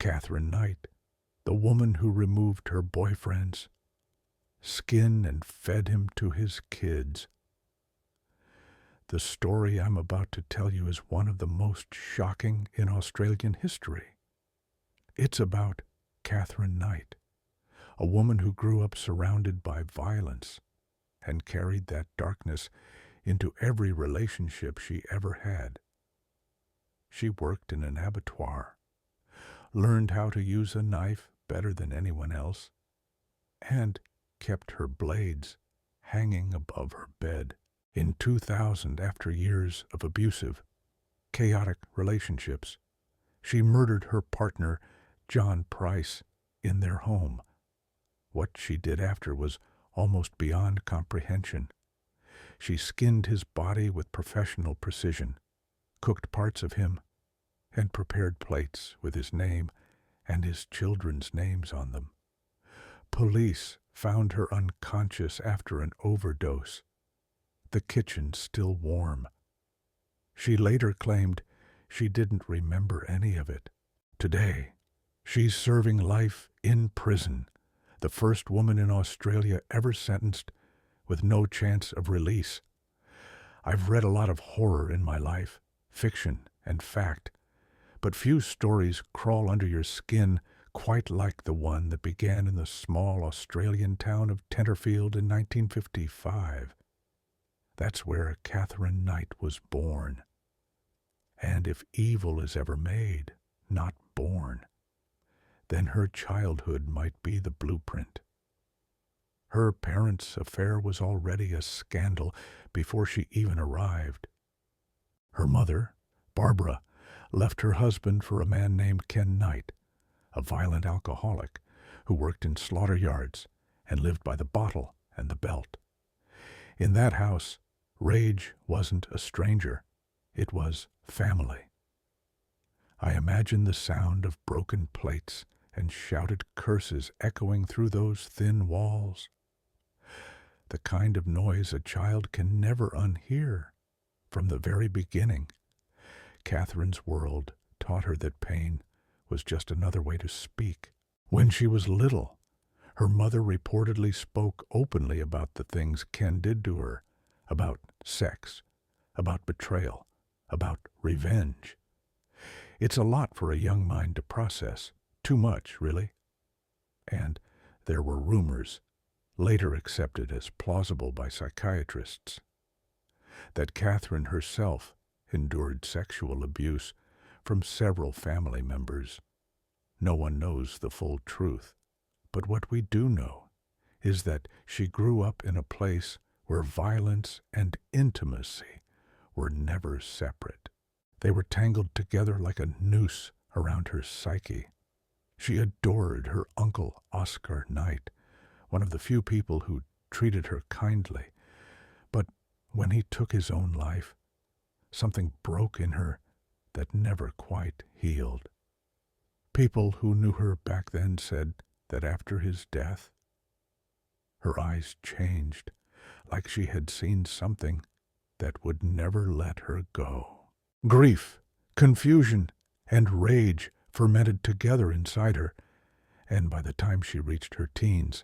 Katherine Knight, the woman who removed her boyfriend's skin and fed him to his kids. The story I'm about to tell you is one of the most shocking in Australian history. It's about Katherine Knight, a woman who grew up surrounded by violence and carried that darkness into every relationship she ever had. She worked in an abattoir, learned how to use a knife better than anyone else, and kept her blades hanging above her bed. In 2000, after years of abusive, chaotic relationships, she murdered her partner, John Price, in their home. What she did after was almost beyond comprehension. She skinned his body with professional precision, cooked parts of him, and prepared plates with his name and his children's names on them. Police found her unconscious after an overdose, the kitchen still warm. She later claimed she didn't remember any of it. Today, she's serving life in prison, the first woman in Australia ever sentenced with no chance of release. I've read a lot of horror in my life, fiction and fact, but few stories crawl under your skin quite like the one that began in the small Australian town of Tenterfield in 1955. That's where Katherine Knight was born. And if evil is ever made, not born, then her childhood might be the blueprint. Her parents' affair was already a scandal before she even arrived. Her mother, Barbara, left her husband for a man named Ken Knight, a violent alcoholic who worked in slaughter yards and lived by the bottle and the belt. In that house, rage wasn't a stranger. It was family. I imagine the sound of broken plates and shouted curses echoing through those thin walls. The kind of noise a child can never unhear. From the very beginning, Katherine's world taught her that pain was just another way to speak. When she was little, her mother reportedly spoke openly about the things Ken did to her, about sex, about betrayal, about revenge. It's a lot for a young mind to process. Too much, really. And there were rumors, later accepted as plausible by psychiatrists, that Katherine herself endured sexual abuse from several family members. No one knows the full truth, but what we do know is that she grew up in a place where violence and intimacy were never separate. They were tangled together like a noose around her psyche. She adored her uncle Oscar Knight, one of the few people who treated her kindly. But when he took his own life, something broke in her that never quite healed. People who knew her back then said that after his death, her eyes changed, like she had seen something that would never let her go. Grief, confusion, and rage fermented together inside her, and by the time she reached her teens,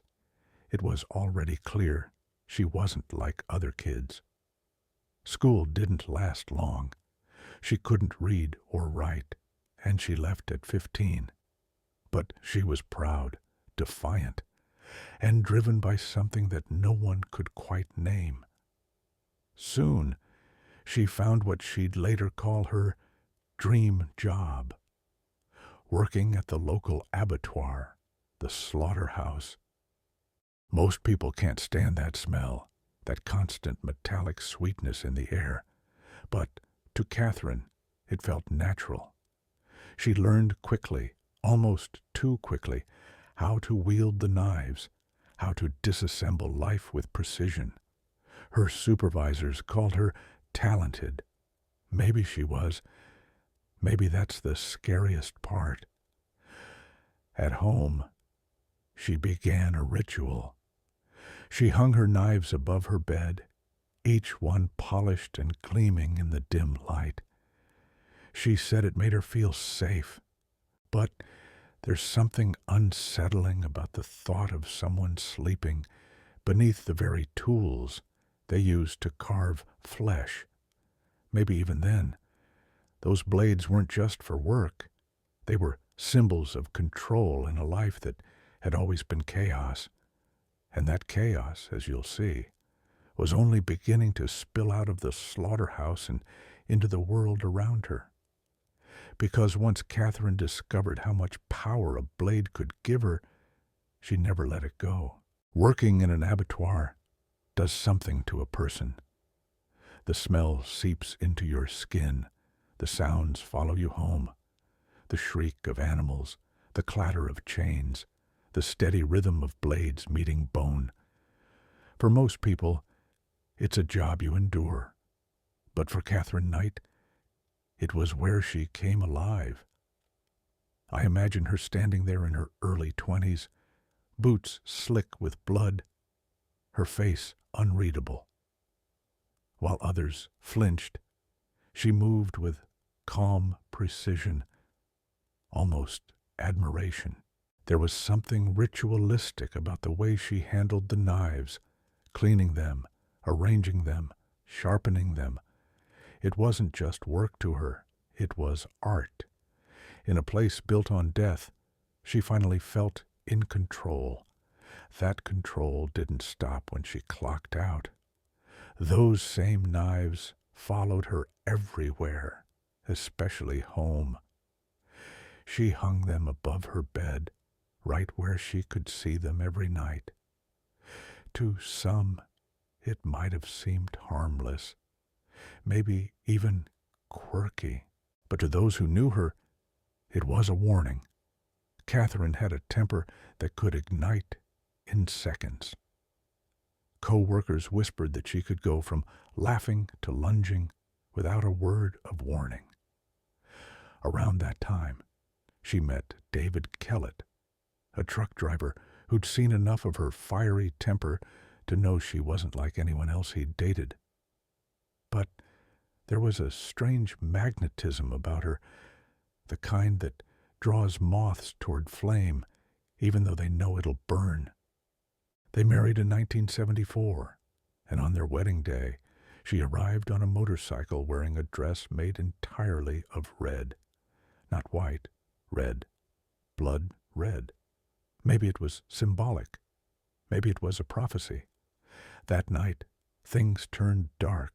it was already clear she wasn't like other kids. School didn't last long. She couldn't read or write, and she left at 15. But she was proud, defiant, and driven by something that no one could quite name. Soon, she found what she'd later call her dream job, working at the local abattoir, the slaughterhouse. Most people can't stand that smell, that constant metallic sweetness in the air, but to Katherine, it felt natural. She learned quickly, almost too quickly, how to wield the knives, how to disassemble life with precision. Her supervisors called her talented. Maybe she was. Maybe that's the scariest part. At home, she began a ritual. She hung her knives above her bed, each one polished and gleaming in the dim light. She said it made her feel safe, but There's something unsettling about the thought of someone sleeping beneath the very tools they used to carve flesh. Maybe even then, those blades weren't just for work. They were symbols of control in a life that had always been chaos. And that chaos, as you'll see, was only beginning to spill out of the slaughterhouse and into the world around her. Because once Katherine discovered how much power a blade could give her, she never let it go. Working in an abattoir does something to a person. The smell seeps into your skin. The sounds follow you home. The shriek of animals, the clatter of chains, the steady rhythm of blades meeting bone. For most people, it's a job you endure. But for Katherine Knight, it was where she came alive. I imagine her standing there in her early 20s, boots slick with blood, her face unreadable. While others flinched, she moved with calm precision, almost admiration. There was something ritualistic about the way she handled the knives, cleaning them, arranging them, sharpening them. It wasn't just work to her, it was art. In a place built on death, she finally felt in control. That control didn't stop when she clocked out. Those same knives followed her everywhere, especially home. She hung them above her bed, right where she could see them every night. To some, it might have seemed harmless, maybe even quirky. But to those who knew her, it was a warning. Katherine had a temper that could ignite in seconds. Co-workers whispered that she could go from laughing to lunging without a word of warning. Around that time, she met David Kellett, a truck driver who'd seen enough of her fiery temper to know she wasn't like anyone else he'd dated. But there was a strange magnetism about her, the kind that draws moths toward flame, even though they know it'll burn. They married in 1974, and on their wedding day, she arrived on a motorcycle wearing a dress made entirely of red. Not white, red. Blood red. Maybe it was symbolic. Maybe it was a prophecy. That night, things turned dark.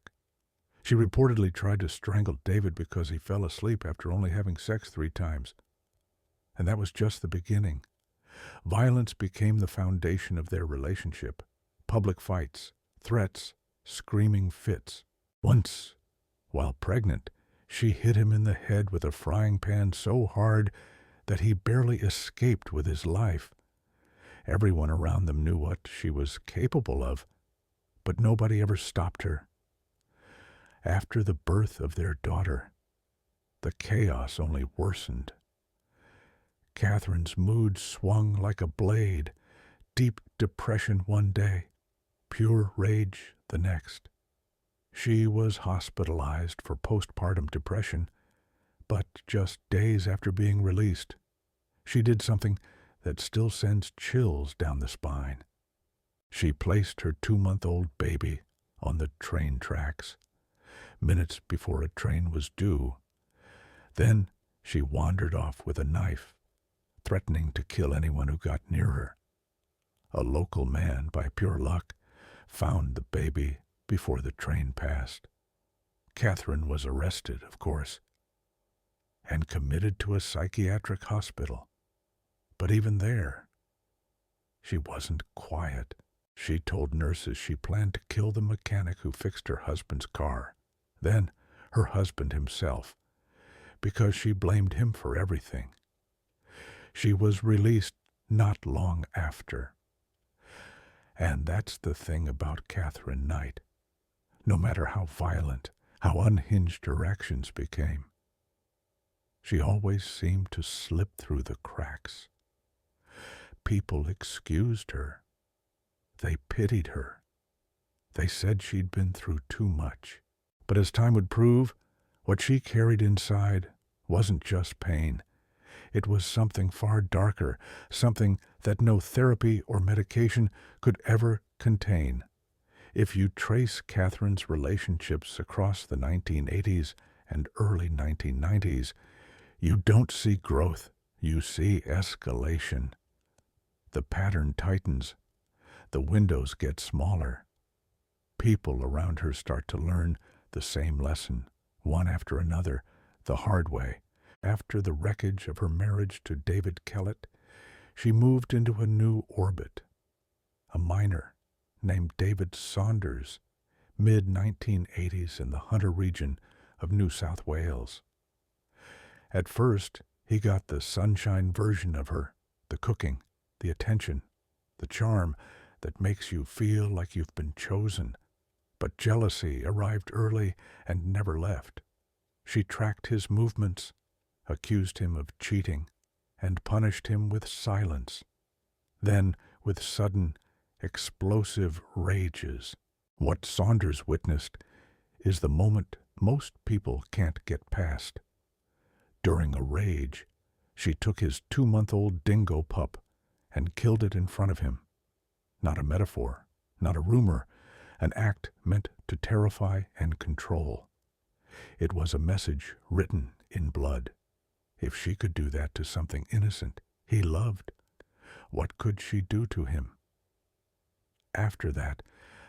She reportedly tried to strangle David because he fell asleep after only having sex 3 times. And that was just the beginning. Violence became the foundation of their relationship. Public fights, threats, screaming fits. Once, while pregnant, she hit him in the head with a frying pan so hard that he barely escaped with his life. Everyone around them knew what she was capable of, but nobody ever stopped her. After the birth of their daughter, the chaos only worsened. Katherine's mood swung like a blade, deep depression one day, pure rage the next. She was hospitalized for postpartum depression, but just days after being released, she did something that still sends chills down the spine. She placed her 2-month-old baby on the train tracks, minutes before a train was due. Then she wandered off with a knife, threatening to kill anyone who got near her. A local man, by pure luck, found the baby before the train passed. Katherine was arrested, of course, and committed to a psychiatric hospital. But even there, she wasn't quiet. She told nurses she planned to kill the mechanic who fixed her husband's car, then her husband himself, because she blamed him for everything. She was released not long after. And that's the thing about Katherine Knight. No matter how violent, how unhinged her actions became, she always seemed to slip through the cracks. People excused her. They pitied her. They said she'd been through too much. But as time would prove, what she carried inside wasn't just pain. It was something far darker, something that no therapy or medication could ever contain. If you trace Katherine's relationships across the 1980s and early 1990s, you don't see growth, you see escalation. The pattern tightens, the windows get smaller. People around her start to learn the same lesson, one after another, the hard way. After the wreckage of her marriage to David Kellett, she moved into a new orbit. A miner named David Saunders, mid-1980s in the Hunter region of New South Wales. At first, he got the sunshine version of her, the cooking, the attention, the charm that makes you feel like you've been chosen. But jealousy arrived early and never left. She tracked his movements, accused him of cheating, and punished him with silence. Then, with sudden, explosive rages. What Saunders witnessed is the moment most people can't get past. During a rage, she took his 2-month-old dingo pup and killed it in front of him. Not a metaphor, not a rumor, an act meant to terrify and control. It was a message written in blood. If she could do that to something innocent he loved, what could she do to him? After that,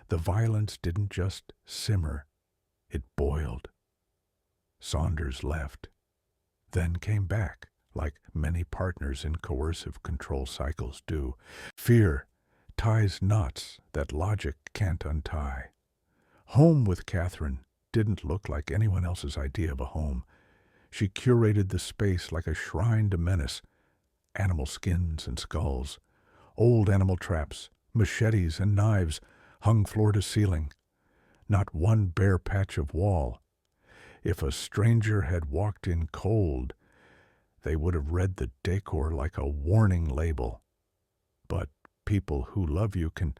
the violence didn't just simmer, it boiled. Saunders left, then came back, like many partners in coercive control cycles do. Fear ties knots that logic can't untie. Home with Katherine didn't look like anyone else's idea of a home. She curated the space like a shrine to menace. Animal skins and skulls, old animal traps, machetes and knives hung floor to ceiling. Not one bare patch of wall. If a stranger had walked in cold, they would have read the decor like a warning label. But people who love you can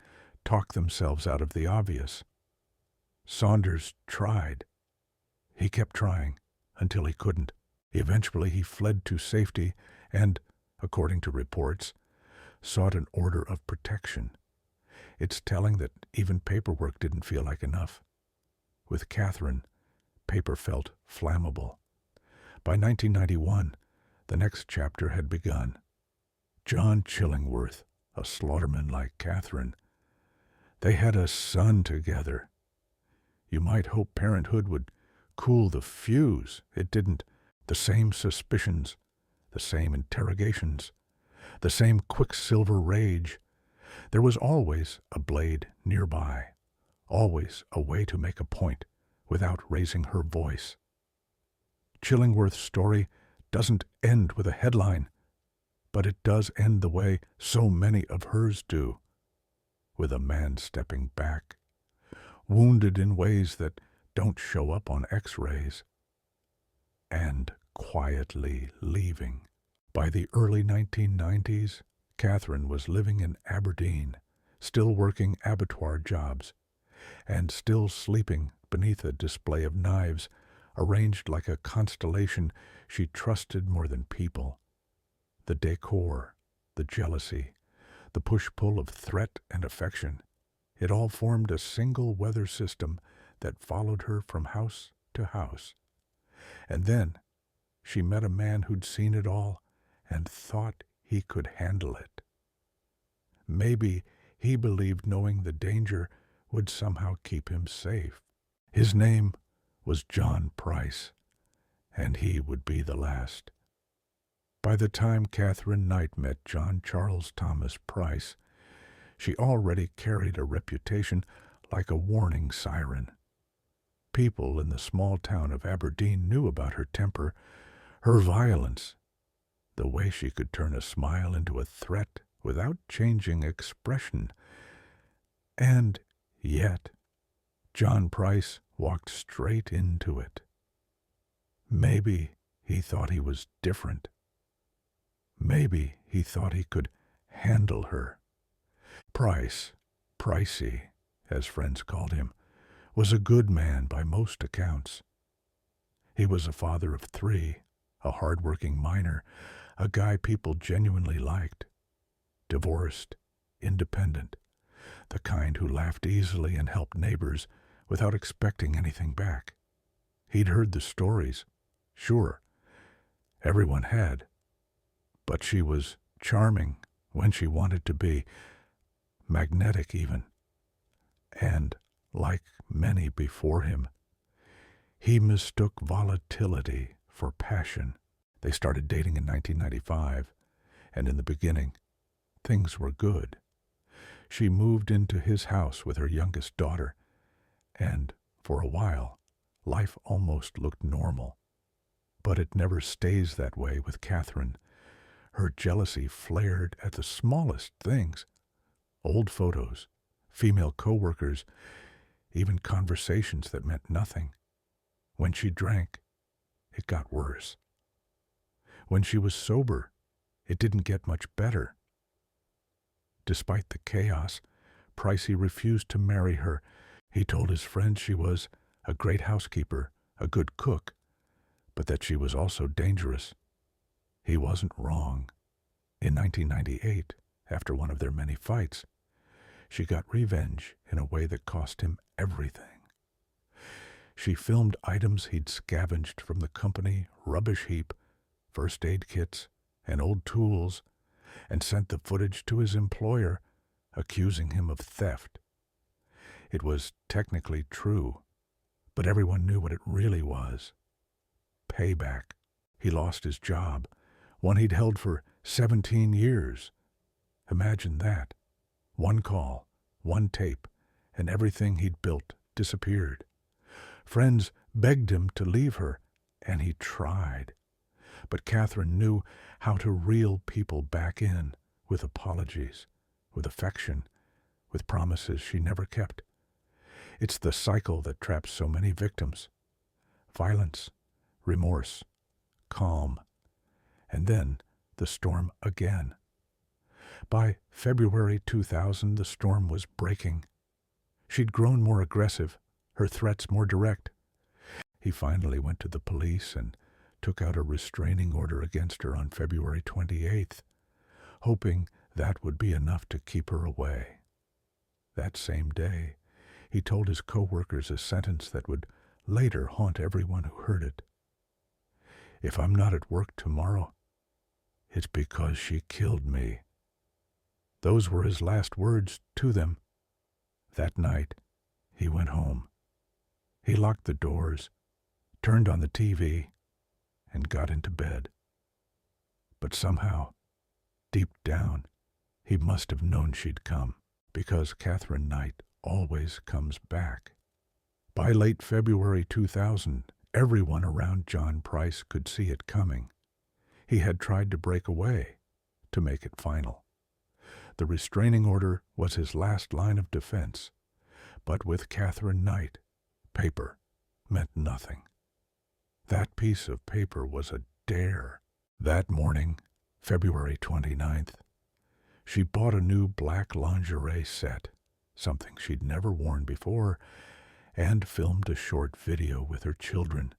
talk themselves out of the obvious. Saunders tried. He kept trying until he couldn't. Eventually he fled to safety and, according to reports, sought an order of protection. It's telling that even paperwork didn't feel like enough. With Katherine, paper felt flammable. By 1991, the next chapter had begun. John Chillingworth, a slaughterman like Katherine. They had a son together. You might hope parenthood would cool the fuse. It didn't. The same suspicions, the same interrogations, the same quicksilver rage. There was always a blade nearby, always a way to make a point without raising her voice. Chillingworth's story doesn't end with a headline, but it does end the way so many of hers do, with a man stepping back, wounded in ways that don't show up on X-rays, and quietly leaving. By the early 1990s, Katherine was living in Aberdeen, still working abattoir jobs, and still sleeping beneath a display of knives arranged like a constellation she trusted more than people. The decor, the jealousy, the push-pull of threat and affection, it all formed a single weather system that followed her from house to house. And then she met a man who'd seen it all and thought he could handle it. Maybe he believed knowing the danger would somehow keep him safe. His name was John Price, and he would be the last. By the time Katherine Knight met John Charles Thomas Price, she already carried a reputation like a warning siren. People in the small town of Aberdeen knew about her temper, her violence, the way she could turn a smile into a threat without changing expression. And yet, John Price walked straight into it. Maybe he thought he was different. Maybe he thought he could handle her. Price, Pricey, as friends called him, was a good man by most accounts. He was a father of 3, a hard-working miner, A guy people genuinely liked. Divorced, independent, the kind who laughed easily and helped neighbors without expecting anything back. He'd heard the stories, sure, everyone had, but she was charming when she wanted to be, magnetic even. And, like many before him, he mistook volatility for passion. They started dating in 1995, and in the beginning, things were good. She moved into his house with her youngest daughter, and, for a while, life almost looked normal. But it never stays that way with Katherine. Her jealousy flared at the smallest things. Old photos, female coworkers, even conversations that meant nothing. When she drank, it got worse. When she was sober, it didn't get much better. Despite the chaos, Pricey refused to marry her. He told his friends she was a great housekeeper, a good cook, but that she was also dangerous. He wasn't wrong. In 1998, after one of their many fights, she got revenge in a way that cost him everything. She filmed items he'd scavenged from the company rubbish heap, first aid kits, and old tools, and sent the footage to his employer, accusing him of theft. It was technically true, but everyone knew what it really was. Payback. He lost his job, one he'd held for 17 years. Imagine that. One call, one tape, and everything he'd built disappeared. Friends begged him to leave her, and he tried. But Katherine knew how to reel people back in, with apologies, with affection, with promises she never kept. It's the cycle that traps so many victims. Violence, remorse, calm, and then the storm again. By February 2000, the storm was breaking. She'd grown more aggressive, her threats more direct. He finally went to the police and took out a restraining order against her on February 28th, hoping that would be enough to keep her away. That same day, he told his co-workers a sentence that would later haunt everyone who heard it. "If I'm not at work tomorrow, it's because she killed me." Those were his last words to them. That night, he went home. He locked the doors, turned on the TV, and got into bed. But somehow, deep down, he must have known she'd come, because Katherine Knight always comes back. By late February 2000, everyone around John Price could see it coming. He had tried to break away, to make it final. The restraining order was his last line of defense, but with Katherine Knight, paper meant nothing. That piece of paper was a dare. That morning, February 29th, she bought a new black lingerie set, something she'd never worn before, and filmed a short video with her children,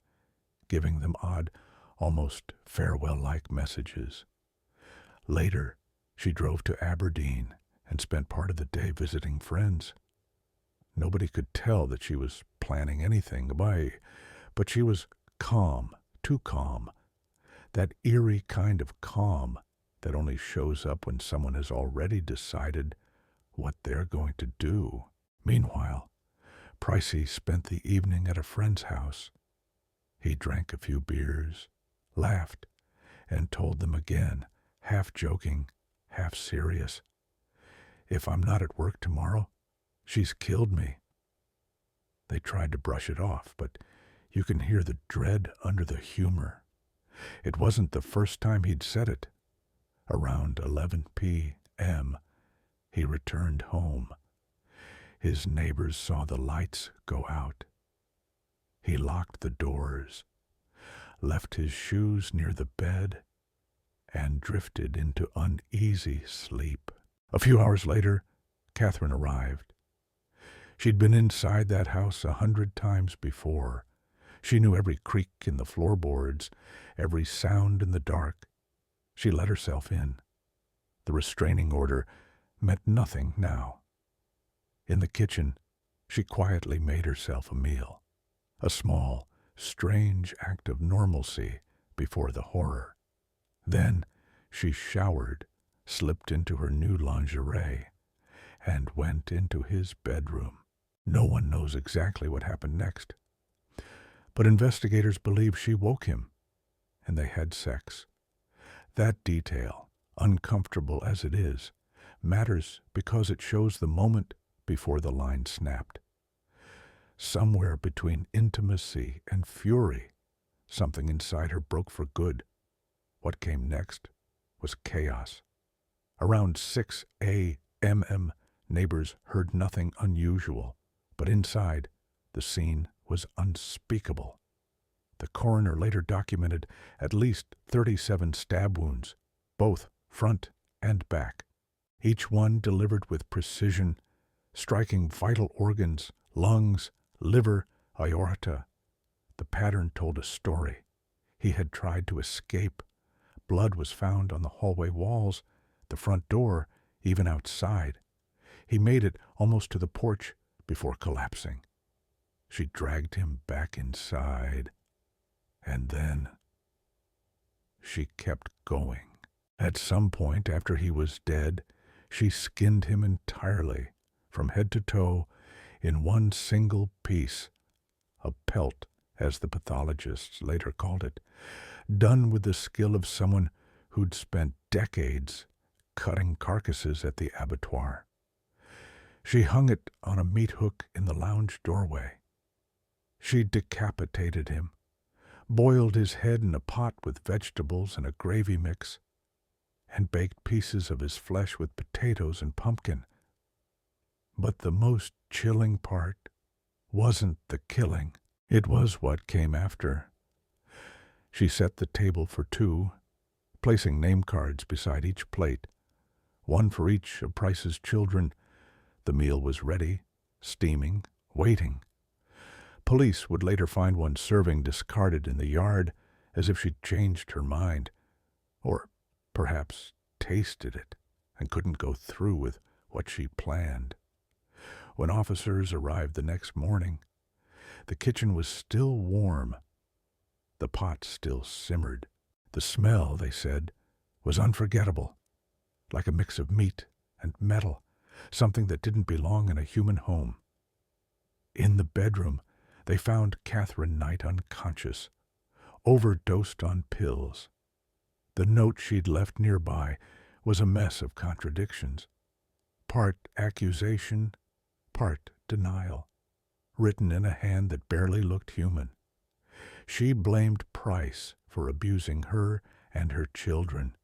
giving them odd, almost farewell-like messages. Later, she drove to Aberdeen and spent part of the day visiting friends. Nobody could tell that she was planning anything, but she was calm, too calm. That eerie kind of calm that only shows up when someone has already decided what they're going to do. Meanwhile, Pricey spent the evening at a friend's house. He drank a few beers, laughed, and told them again, half joking, half serious, "If I'm not at work tomorrow, she's killed me." They tried to brush it off, but you can hear the dread under the humor. It wasn't the first time he'd said it. Around 11 p.m., he returned home. His neighbors saw the lights go out. He locked the doors, left his shoes near the bed, and drifted into uneasy sleep. A few hours later, Katherine arrived. She'd been inside that house 100 times before. She knew every creak in the floorboards, every sound in the dark. She let herself in. The restraining order meant nothing now. In the kitchen, she quietly made herself a meal, a small, strange act of normalcy before the horror. Then she showered, slipped into her new lingerie, and went into his bedroom. No one knows exactly what happened next, but investigators believe she woke him, and they had sex. That detail, uncomfortable as it is, matters because it shows the moment before the line snapped. Somewhere between intimacy and fury, something inside her broke for good. What came next was chaos. Around 6 a.m., neighbors heard nothing unusual, but inside, the scene was unspeakable. The coroner later documented at least 37 stab wounds, both front and back, each one delivered with precision, striking vital organs, lungs, liver, aorta. The pattern told a story. He had tried to escape. Blood was found on the hallway walls, the front door, even outside. He made it almost to the porch before collapsing. She dragged him back inside, and then she kept going. At some point after he was dead, she skinned him entirely, from head to toe, in one single piece, a pelt, as the pathologists later called it, done with the skill of someone who'd spent decades cutting carcasses at the abattoir. She hung it on a meat hook in the lounge doorway. She decapitated him, boiled his head in a pot with vegetables and a gravy mix, and baked pieces of his flesh with potatoes and pumpkin. But the most chilling part wasn't the killing. It was what came after. She set the table for two, placing name cards beside each plate, one for each of Price's children. The meal was ready, steaming, waiting. Police would later find one serving discarded in the yard, as if she'd changed her mind, or perhaps tasted it and couldn't go through with what she planned. When officers arrived the next morning, the kitchen was still warm. The pot still simmered. The smell, they said, was unforgettable, like a mix of meat and metal, something that didn't belong in a human home. In the bedroom, they found Katherine Knight unconscious, overdosed on pills. The note she'd left nearby was a mess of contradictions, part accusation, part denial, written in a hand that barely looked human. She blamed Price for abusing her and her children,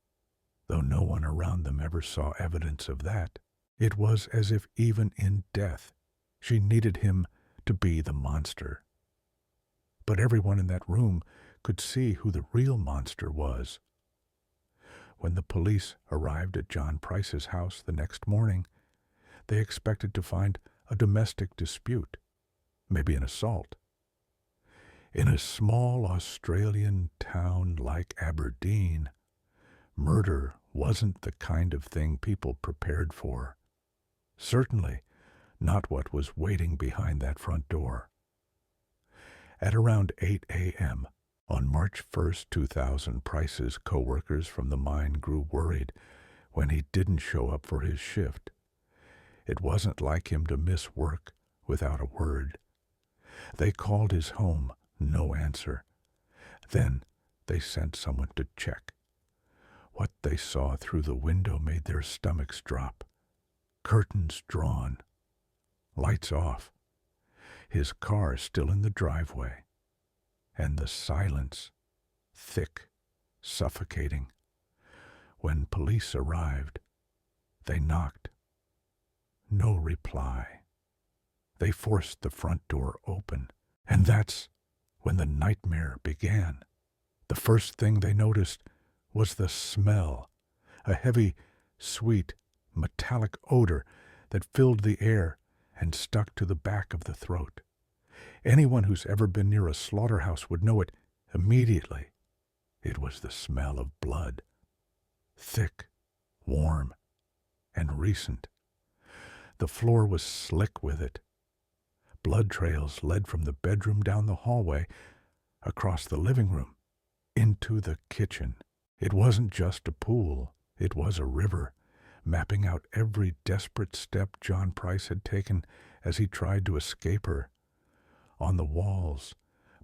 though no one around them ever saw evidence of that. It was as if even in death she needed him to be the monster. But everyone in that room could see who the real monster was. When the police arrived at John Price's house the next morning, they expected to find a domestic dispute, maybe an assault. In a small Australian town like Aberdeen, murder wasn't the kind of thing people prepared for. Certainly not what was waiting behind that front door. At around 8 a.m., on March 1st, 2000, Price's co-workers from the mine grew worried when he didn't show up for his shift. It wasn't like him to miss work without a word. They called his home, no answer. Then they sent someone to check. What they saw through the window made their stomachs drop. Curtains drawn, lights off, his car still in the driveway, and the silence, thick, suffocating. When police arrived, they knocked. No reply. They forced the front door open, and that's when the nightmare began. The first thing they noticed was the smell, a heavy, sweet, metallic odor that filled the air and stuck to the back of the throat. Anyone who's ever been near a slaughterhouse would know it immediately. It was the smell of blood. thick, warm, and recent. The floor was slick with it. Blood trails led from the bedroom down the hallway, across the living room, into the kitchen. It wasn't just a pool, it was a river, mapping out every desperate step John Price had taken as he tried to escape her. On the walls,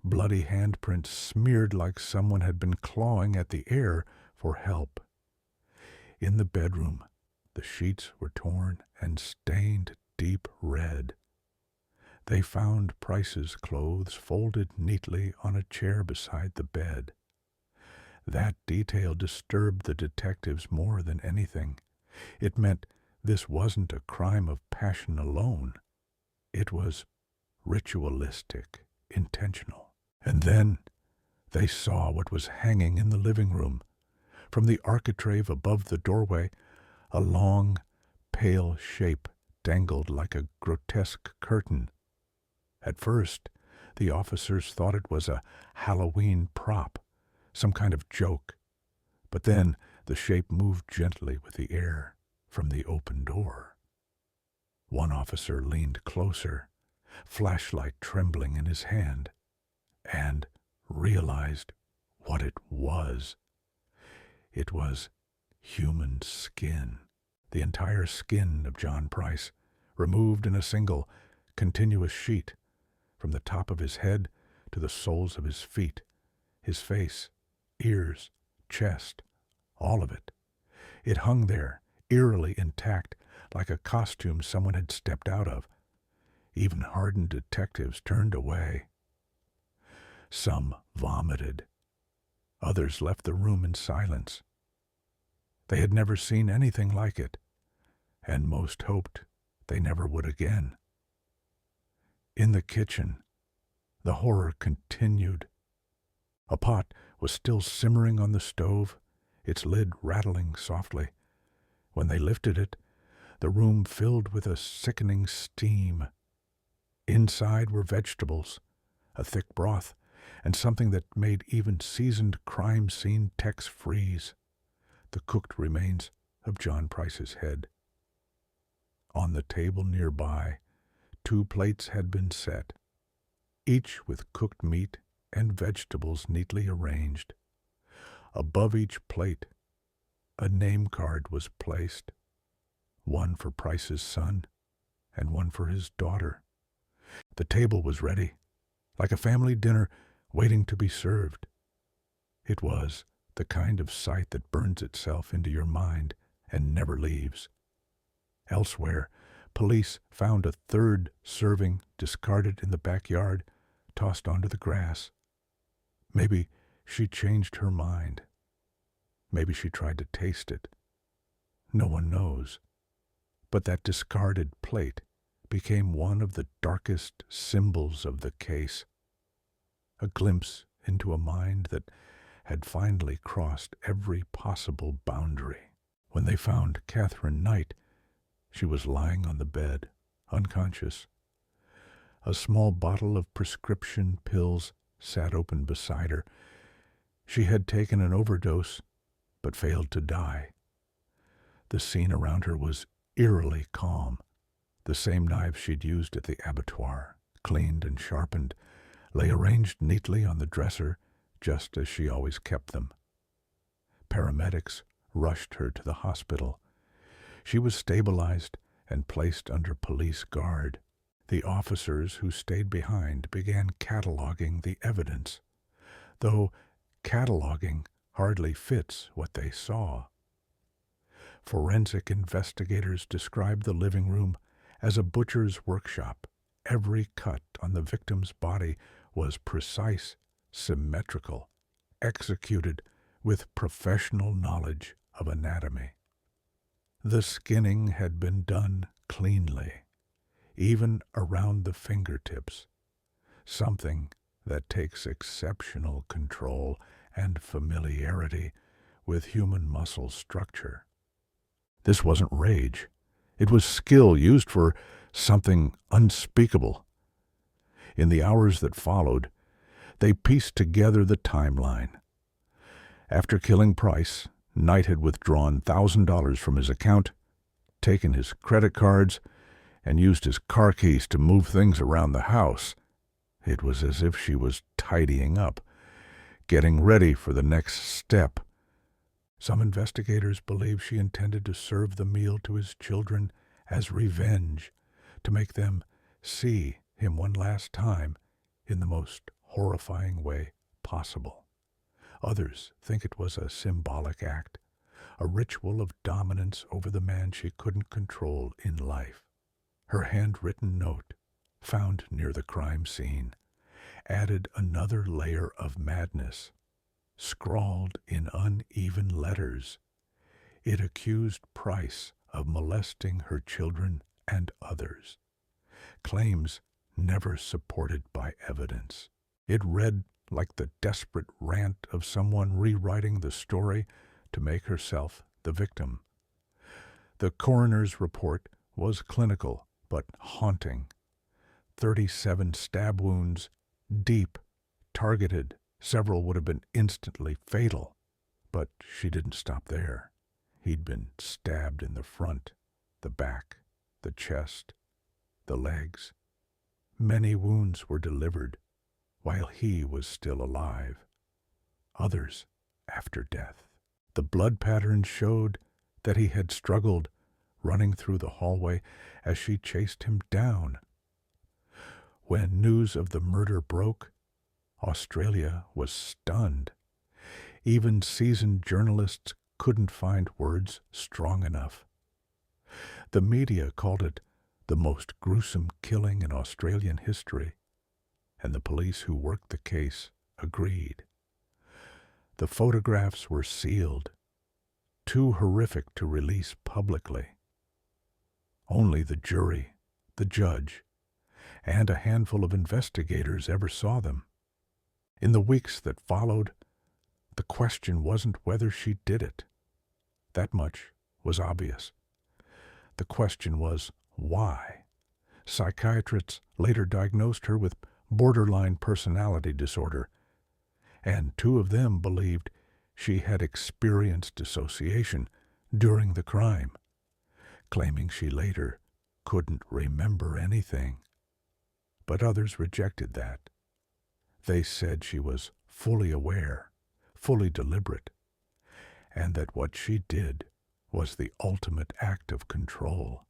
bloody handprints smeared like someone had been clawing at the air for help. In the bedroom, the sheets were torn and stained deep red. They found Price's clothes folded neatly on a chair beside the bed. That detail disturbed the detectives more than anything. It meant this wasn't a crime of passion alone. It was ritualistic, intentional. And then they saw what was hanging in the living room. From the architrave above the doorway, a long, pale shape dangled like a grotesque curtain. At first, the officers thought it was a Halloween prop, some kind of joke. But then the shape moved gently with the air from the open door. One officer leaned closer, flashlight trembling in his hand, and realized what it was. It was human skin, the entire skin of John Price, removed in a single, continuous sheet, from the top of his head to the soles of his feet, his face, ears, chest, all of it. It hung there, eerily intact, like a costume someone had stepped out of. Even hardened detectives turned away. Some vomited. Others left the room in silence. They had never seen anything like it, and most hoped they never would again. In the kitchen, the horror continued. A pot was still simmering on the stove, its lid rattling softly. When they lifted it, the room filled with a sickening steam. Inside were vegetables, a thick broth, and something that made even seasoned crime scene techs freeze: the cooked remains of John Price's head. On the table nearby, 2 plates had been set, each with cooked meat and vegetables neatly arranged. Above each plate, a name card was placed, one for Price's son and one for his daughter. The table was ready, like a family dinner waiting to be served. It was the kind of sight that burns itself into your mind and never leaves. Elsewhere, police found a 3rd serving discarded in the backyard, tossed onto the grass. Maybe she changed her mind. Maybe she tried to taste it. No one knows. But that discarded plate became one of the darkest symbols of the case. A glimpse into a mind that had finally crossed every possible boundary. When they found Katherine Knight, she was lying on the bed, unconscious. A small bottle of prescription pills sat open beside her. She had taken an overdose, but failed to die. The scene around her was eerily calm. The same knives she'd used at the abattoir, cleaned and sharpened, lay arranged neatly on the dresser, just as she always kept them. Paramedics rushed her to the hospital. She was stabilized and placed under police guard. The officers who stayed behind began cataloging the evidence, though cataloging hardly fits what they saw. Forensic investigators described the living room as a butcher's workshop. Every cut on the victim's body was precise, symmetrical, executed with professional knowledge of anatomy. The skinning had been done cleanly, even around the fingertips, something that takes exceptional control and familiarity with human muscle structure. This wasn't rage. It was skill used for something unspeakable. In the hours that followed, they pieced together the timeline. After killing Price, Knight had withdrawn $1,000 from his account, taken his credit cards, and used his car keys to move things around the house. It was as if she was tidying up, getting ready for the next step. Some investigators believe she intended to serve the meal to his children as revenge, to make them see him one last time in the most horrifying way possible. Others think it was a symbolic act, a ritual of dominance over the man she couldn't control in life. Her handwritten note, found near the crime scene, added another layer of madness. Scrawled in uneven letters, it accused Price of molesting her children and others, claims never supported by evidence. It read like the desperate rant of someone rewriting the story to make herself the victim. The coroner's report was clinical but haunting. 37 stab wounds, deep, targeted. Several would have been instantly fatal. But she didn't stop there. He'd been stabbed in the front, the back, the chest, the legs. Many wounds were delivered while he was still alive. Others after death. The blood patterns showed that he had struggled, running through the hallway as she chased him down. When news of the murder broke, Australia was stunned. Even seasoned journalists couldn't find words strong enough. The media called it the most gruesome killing in Australian history, and the police who worked the case agreed. The photographs were sealed, too horrific to release publicly. Only the jury, the judge, and a handful of investigators ever saw them. In the weeks that followed, the question wasn't whether she did it. That much was obvious. The question was why. Psychiatrists later diagnosed her with borderline personality disorder, and 2 of them believed she had experienced dissociation during the crime, claiming she later couldn't remember anything. But others rejected that. They said she was fully aware, fully deliberate, and that what she did was the ultimate act of control.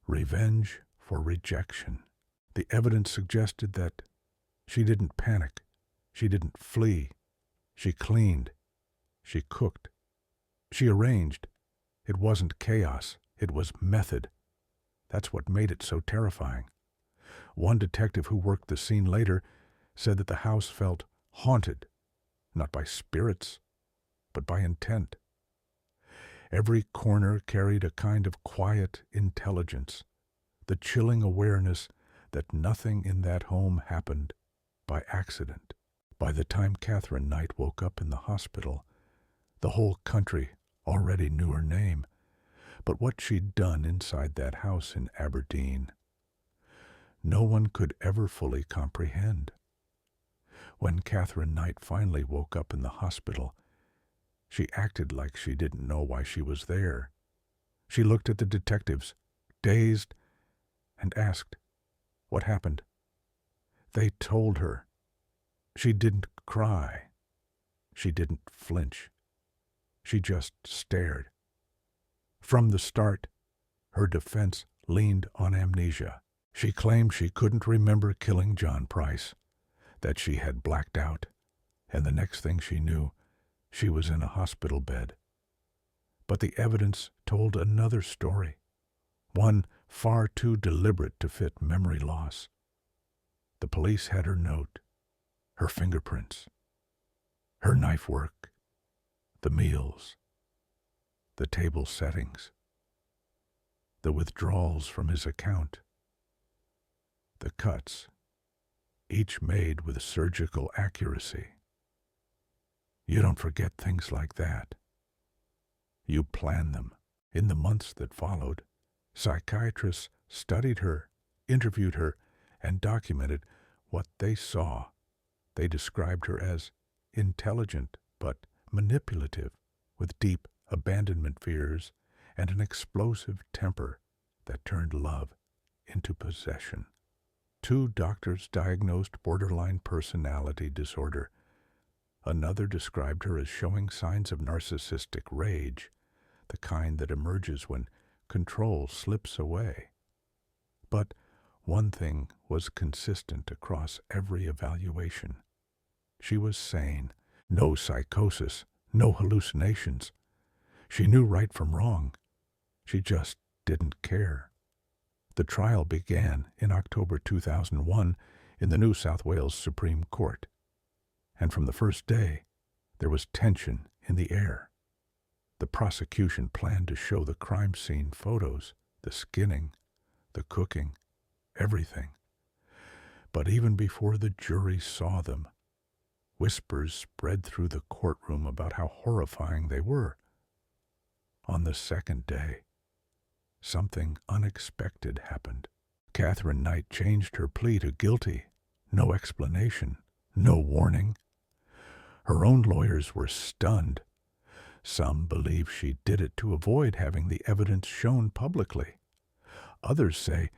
Revenge for rejection. The evidence suggested that she didn't panic, she didn't flee, she cleaned, she cooked, she arranged. It wasn't chaos, it was method. That's what made it so terrifying. One detective who worked the scene later said that the house felt haunted, not by spirits, but by intent. Every corner carried a kind of quiet intelligence, the chilling awareness that nothing in that home happened by accident. By the time Katherine Knight woke up in the hospital, the whole country already knew her name, but what she'd done inside that house in Aberdeen, no one could ever fully comprehend. When Katherine Knight finally woke up in the hospital, she acted like she didn't know why she was there. She looked at the detectives, dazed, and asked, "What happened?" They told her. She didn't cry. She didn't flinch. She just stared. From the start, her defense leaned on amnesia. She claimed she couldn't remember killing John Price, that she had blacked out, and the next thing she knew, she was in a hospital bed. But the evidence told another story, one far too deliberate to fit memory loss. The police had her note, her fingerprints, her knife work, the meals, the table settings, the withdrawals from his account, the cuts, each made with surgical accuracy. You don't forget things like that. You plan them. In the months that followed, psychiatrists studied her, interviewed her, and documented what they saw. They described her as intelligent but manipulative, with deep abandonment fears and an explosive temper that turned love into possession. 2 doctors diagnosed borderline personality disorder. Another described her as showing signs of narcissistic rage, the kind that emerges when control slips away. But one thing was consistent across every evaluation. She was sane, no psychosis, no hallucinations. She knew right from wrong. She just didn't care. The trial began in October 2001 in the New South Wales Supreme Court. And from the first day, there was tension in the air. The prosecution planned to show the crime scene photos, the skinning, the cooking, everything. But even before the jury saw them, whispers spread through the courtroom about how horrifying they were. On the second day, something unexpected happened. Katherine Knight changed her plea to guilty. No explanation, no warning. Her own lawyers were stunned. Some believe she did it to avoid having the evidence shown publicly. Others say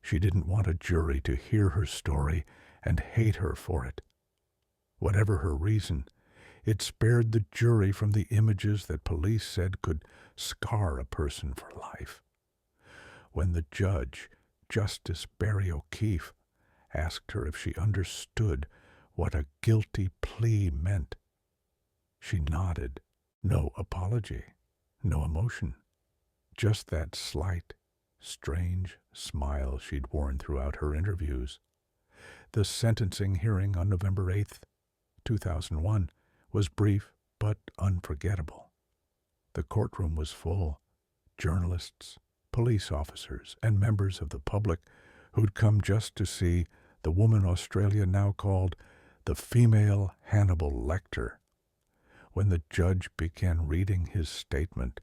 she didn't want a jury to hear her story and hate her for it. Whatever her reason, it spared the jury from the images that police said could scar a person for life. When the judge, Justice Barry O'Keefe, asked her if she understood what a guilty plea meant, she nodded. No apology, no emotion, just that slight, strange smile she'd worn throughout her interviews. The sentencing hearing on November 8th, 2001, was brief but unforgettable. The courtroom was full. Journalists, police officers, and members of the public who'd come just to see the woman Australia now called the female Hannibal Lecter. When the judge began reading his statement,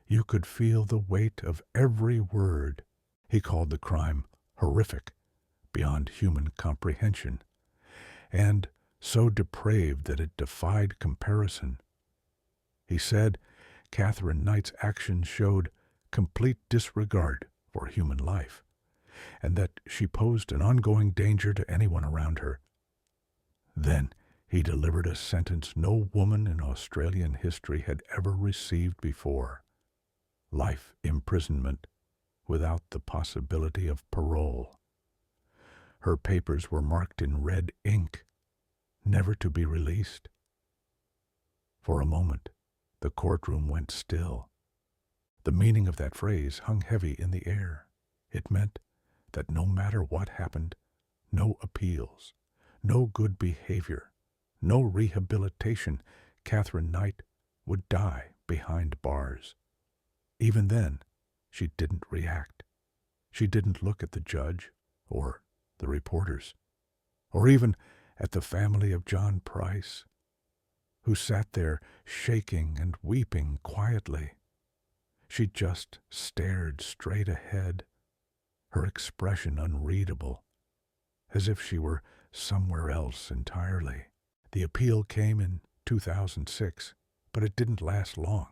you could feel the weight of every word. He called the crime horrific, beyond human comprehension, and so depraved that it defied comparison. He said Katherine Knight's actions showed complete disregard for human life, and that she posed an ongoing danger to anyone around her. Then he delivered a sentence no woman in Australian history had ever received before: life imprisonment without the possibility of parole. Her papers were marked in red ink, never to be released. For a moment, the courtroom went still. The meaning of that phrase hung heavy in the air. It meant that no matter what happened, no appeals, no good behavior, no rehabilitation, Katherine Knight would die behind bars. Even then, she didn't react. She didn't look at the judge or the reporters, or even at the family of John Price, who sat there shaking and weeping quietly. She just stared straight ahead, her expression unreadable, as if she were somewhere else entirely. The appeal came in 2006, but it didn't last long.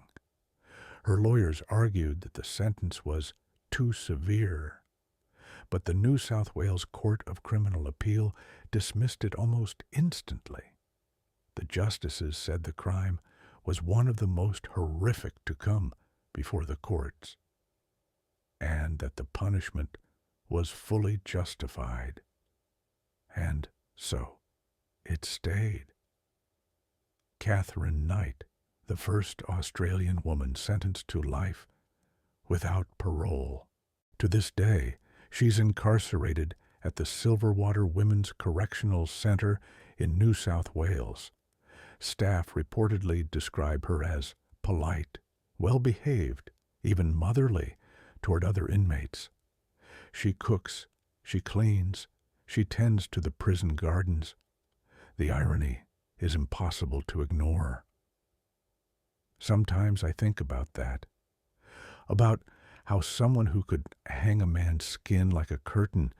Her lawyers argued that the sentence was too severe, but the New South Wales Court of Criminal Appeal dismissed it almost instantly. The justices said the crime was one of the most horrific to come before the courts, and that the punishment was fully justified. And so it stayed. Katherine Knight, the first Australian woman sentenced to life without parole. To this day, she's incarcerated at the Silverwater Women's Correctional Centre in New South Wales. Staff reportedly describe her as polite, well-behaved, even motherly toward other inmates. She cooks, she cleans, she tends to the prison gardens. The irony is impossible to ignore. Sometimes I think about that, about how someone who could hang a man's skin like a curtain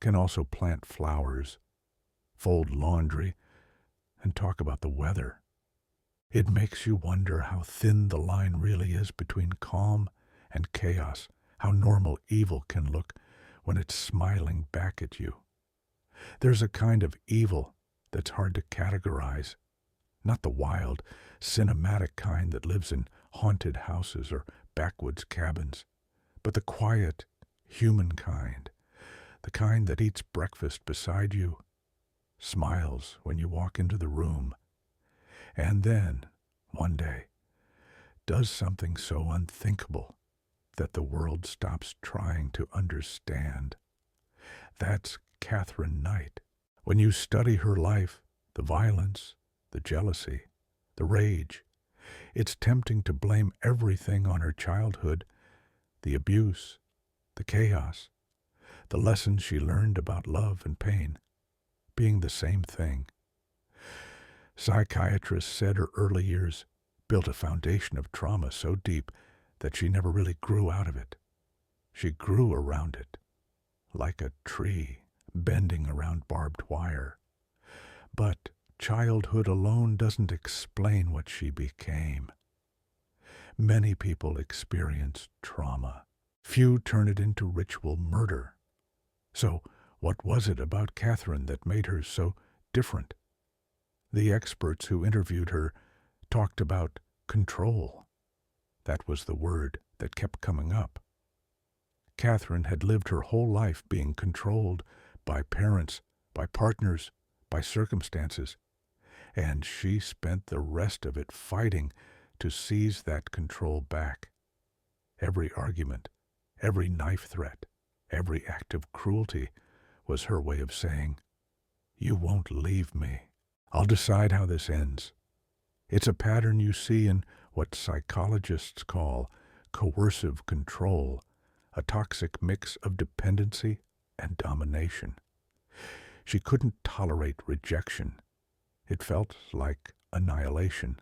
can also plant flowers, fold laundry, and talk about the weather. It makes you wonder how thin the line really is between calm and chaos, how normal evil can look when it's smiling back at you. There's a kind of evil that's hard to categorize, not the wild, cinematic kind that lives in haunted houses or backwoods cabins, but the quiet, human kind, the kind that eats breakfast beside you, smiles when you walk into the room, and then, one day, does something so unthinkable that the world stops trying to understand. That's Katherine Knight. When you study her life, the violence, the jealousy, the rage, it's tempting to blame everything on her childhood, the abuse, the chaos, the lessons she learned about love and pain, being the same thing. Psychiatrists said her early years built a foundation of trauma so deep that she never really grew out of it. She grew around it, like a tree bending around barbed wire. But childhood alone doesn't explain what she became. Many people experience trauma. Few turn it into ritual murder. So, what was it about Katherine that made her so different? The experts who interviewed her talked about control. That was the word that kept coming up. Katherine had lived her whole life being controlled by parents, by partners, by circumstances, and she spent the rest of it fighting to seize that control back. Every argument, every knife threat, every act of cruelty was her way of saying, "You won't leave me. I'll decide how this ends." It's a pattern you see in what psychologists call coercive control, a toxic mix of dependency and domination. She couldn't tolerate rejection. It felt like annihilation.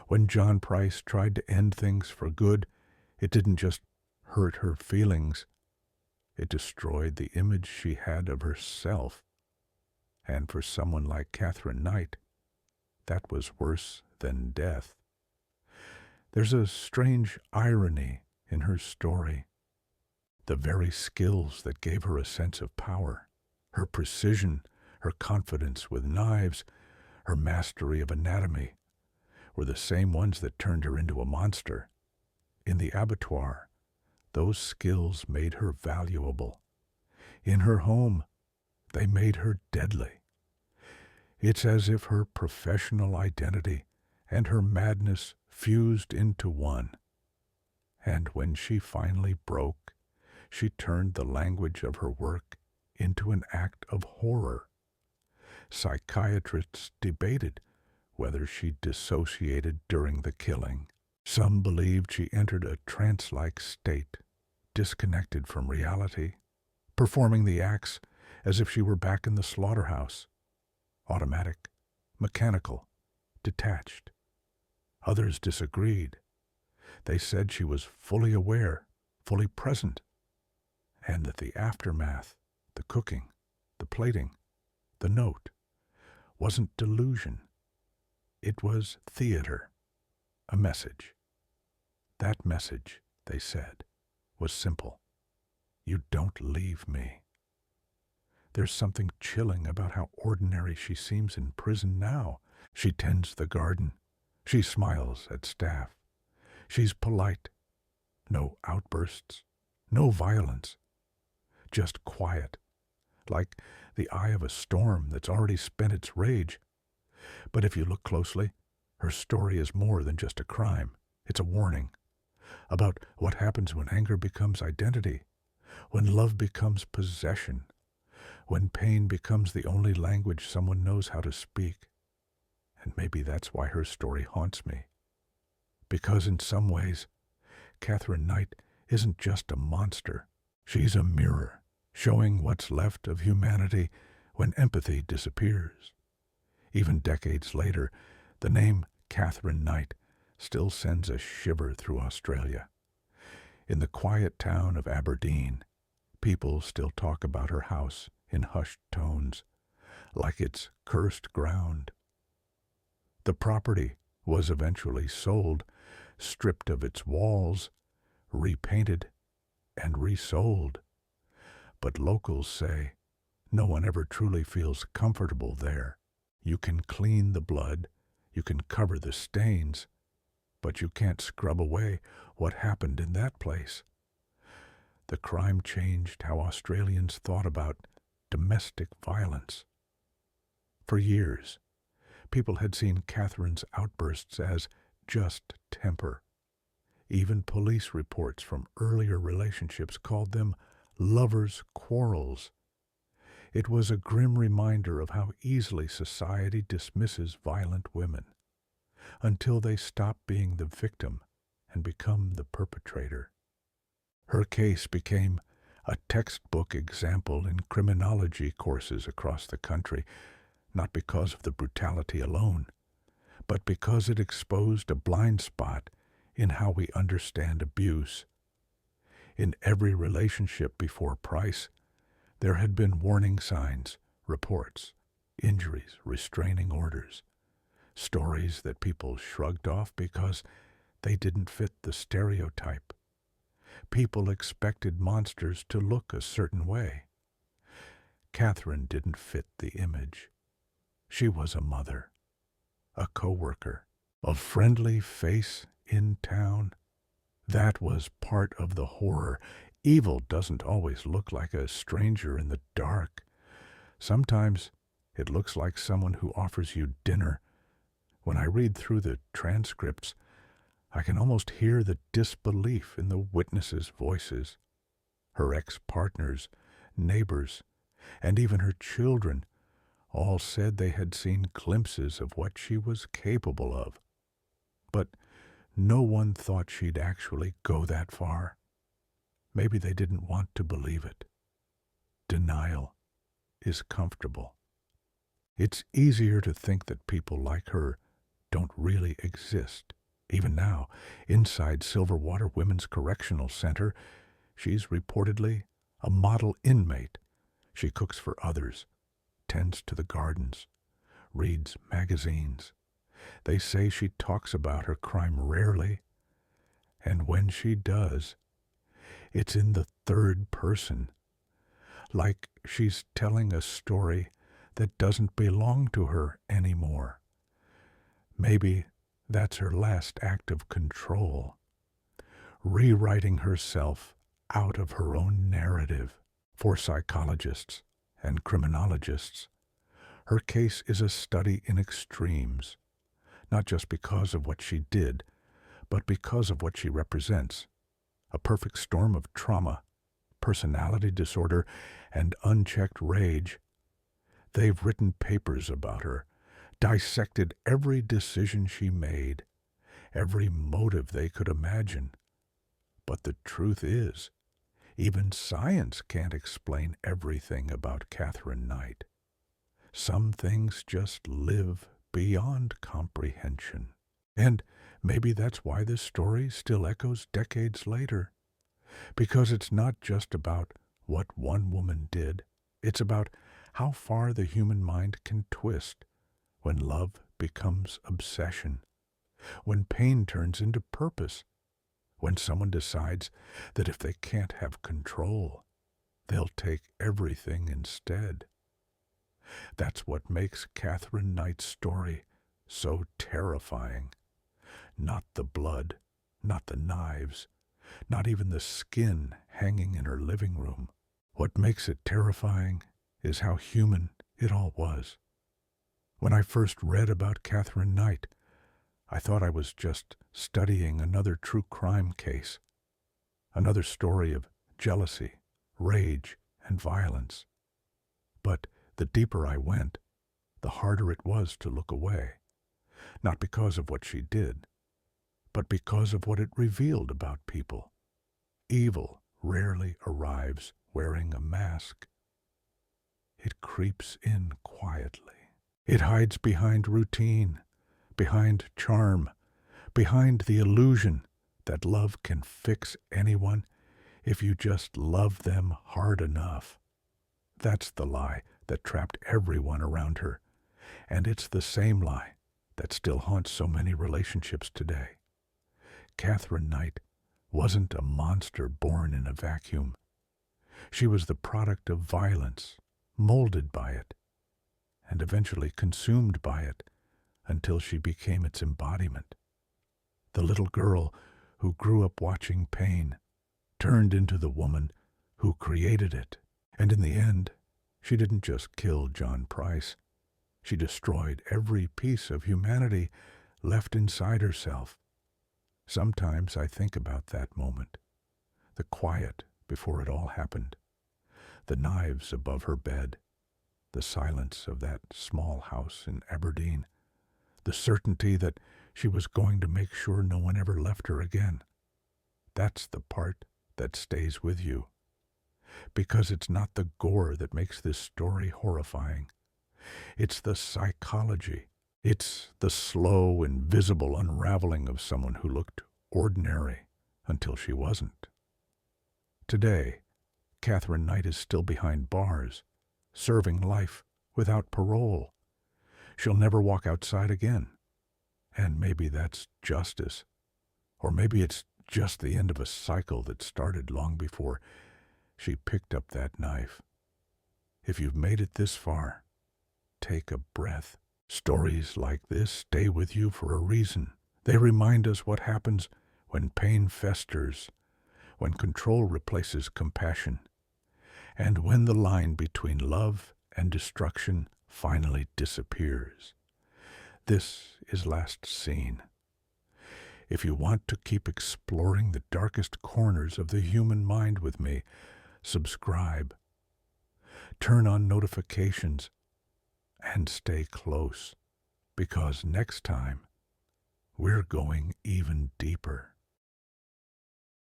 When John Price tried to end things for good, it didn't just hurt her feelings. It destroyed the image she had of herself. And for someone like Katherine Knight, that was worse than death. There's a strange irony in her story. The very skills that gave her a sense of power, her precision, her confidence with knives, her mastery of anatomy, were the same ones that turned her into a monster. In the abattoir, those skills made her valuable. In her home, they made her deadly. It's as if her professional identity and her madness fused into one. And when she finally broke, she turned the language of her work into an act of horror. Psychiatrists debated whether she dissociated during the killing. Some believed she entered a trance-like state, disconnected from reality, performing the acts as if she were back in the slaughterhouse, automatic, mechanical, detached. Others disagreed. They said she was fully aware, fully present, and that the aftermath, the cooking, the plating, the note, wasn't delusion. It was theater, a message. That message, they said, was simple. You don't leave me. There's something chilling about how ordinary she seems in prison now. She tends the garden. She smiles at staff. She's polite. No outbursts. No violence. Just quiet, like the eye of a storm that's already spent its rage. But if you look closely, her story is more than just a crime. It's a warning about what happens when anger becomes identity, when love becomes possession, when pain becomes the only language someone knows how to speak. And maybe that's why her story haunts me. Because in some ways, Katherine Knight isn't just a monster. She's a mirror, showing what's left of humanity when empathy disappears. Even decades later, the name Katherine Knight still sends a shiver through Australia. In the quiet town of Aberdeen, people still talk about her house in hushed tones, like it's cursed ground. The property was eventually sold, stripped of its walls, repainted, and resold. But locals say no one ever truly feels comfortable there. You can clean the blood, you can cover the stains, but you can't scrub away what happened in that place. The crime changed how Australians thought about domestic violence. For years, people had seen Katherine's outbursts as just temper. Even police reports from earlier relationships called them lovers' quarrels. It was a grim reminder of how easily society dismisses violent women, until they stop being the victim and become the perpetrator. Her case became a textbook example in criminology courses across the country, not because of the brutality alone, but because it exposed a blind spot in how we understand abuse. In every relationship before Price, there had been warning signs, reports, injuries, restraining orders, stories that people shrugged off because they didn't fit the stereotype. People expected monsters to look a certain way. Katherine didn't fit the image. She was a mother, a co-worker, a friendly face in town. That was part of the horror. Evil doesn't always look like a stranger in the dark. Sometimes it looks like someone who offers you dinner. When I read through the transcripts, I can almost hear the disbelief in the witnesses' voices. Her ex-partners, neighbors, and even her children all said they had seen glimpses of what she was capable of. But no one thought she'd actually go that far. Maybe they didn't want to believe it. Denial is comfortable. It's easier to think that people like her don't really exist. Even now, inside Silverwater Women's Correctional Center, she's reportedly a model inmate. She cooks for others, tends to the gardens, reads magazines. They say she talks about her crime rarely, and when she does, it's in the third person, like she's telling a story that doesn't belong to her anymore. Maybe that's her last act of control, rewriting herself out of her own narrative. For psychologists and criminologists, her case is a study in extremes, not just because of what she did, but because of what she represents. A perfect storm of trauma, personality disorder, and unchecked rage. They've written papers about her, dissected every decision she made, every motive they could imagine. But the truth is, even science can't explain everything about Katherine Knight. Some things just live beyond comprehension. And maybe that's why this story still echoes decades later. Because it's not just about what one woman did. It's about how far the human mind can twist when love becomes obsession, when pain turns into purpose, when someone decides that if they can't have control, they'll take everything instead. That's what makes Katherine Knight's story so terrifying. Not the blood, not the knives, not even the skin hanging in her living room. What makes it terrifying is how human it all was. When I first read about Katherine Knight, I thought I was just studying another true crime case, another story of jealousy, rage, and violence. But the deeper I went, the harder it was to look away, not because of what she did, but because of what it revealed about people. Evil rarely arrives wearing a mask. It creeps in quietly. It hides behind routine, behind charm, behind the illusion that love can fix anyone if you just love them hard enough. That's the lie that trapped everyone around her, and it's the same lie that still haunts so many relationships today. Katherine Knight wasn't a monster born in a vacuum. She was the product of violence, molded by it, and eventually consumed by it until she became its embodiment. The little girl who grew up watching pain turned into the woman who created it. And in the end, she didn't just kill John Price. She destroyed every piece of humanity left inside herself. Sometimes I think about that moment, the quiet before it all happened, the knives above her bed, the silence of that small house in Aberdeen, the certainty that she was going to make sure no one ever left her again. That's the part that stays with you. Because it's not the gore that makes this story horrifying. It's the psychology. It's the slow, invisible unraveling of someone who looked ordinary until she wasn't. Today, Katherine Knight is still behind bars, serving life without parole. She'll never walk outside again. And maybe that's justice. Or maybe it's just the end of a cycle that started long before she picked up that knife. If you've made it this far, take a breath. Stories like this stay with you for a reason. They remind us what happens when pain festers, when control replaces compassion, and when the line between love and destruction finally disappears. This is Last Seen. If you want to keep exploring the darkest corners of the human mind with me, subscribe, turn on notifications, and stay close, because next time we're going even deeper.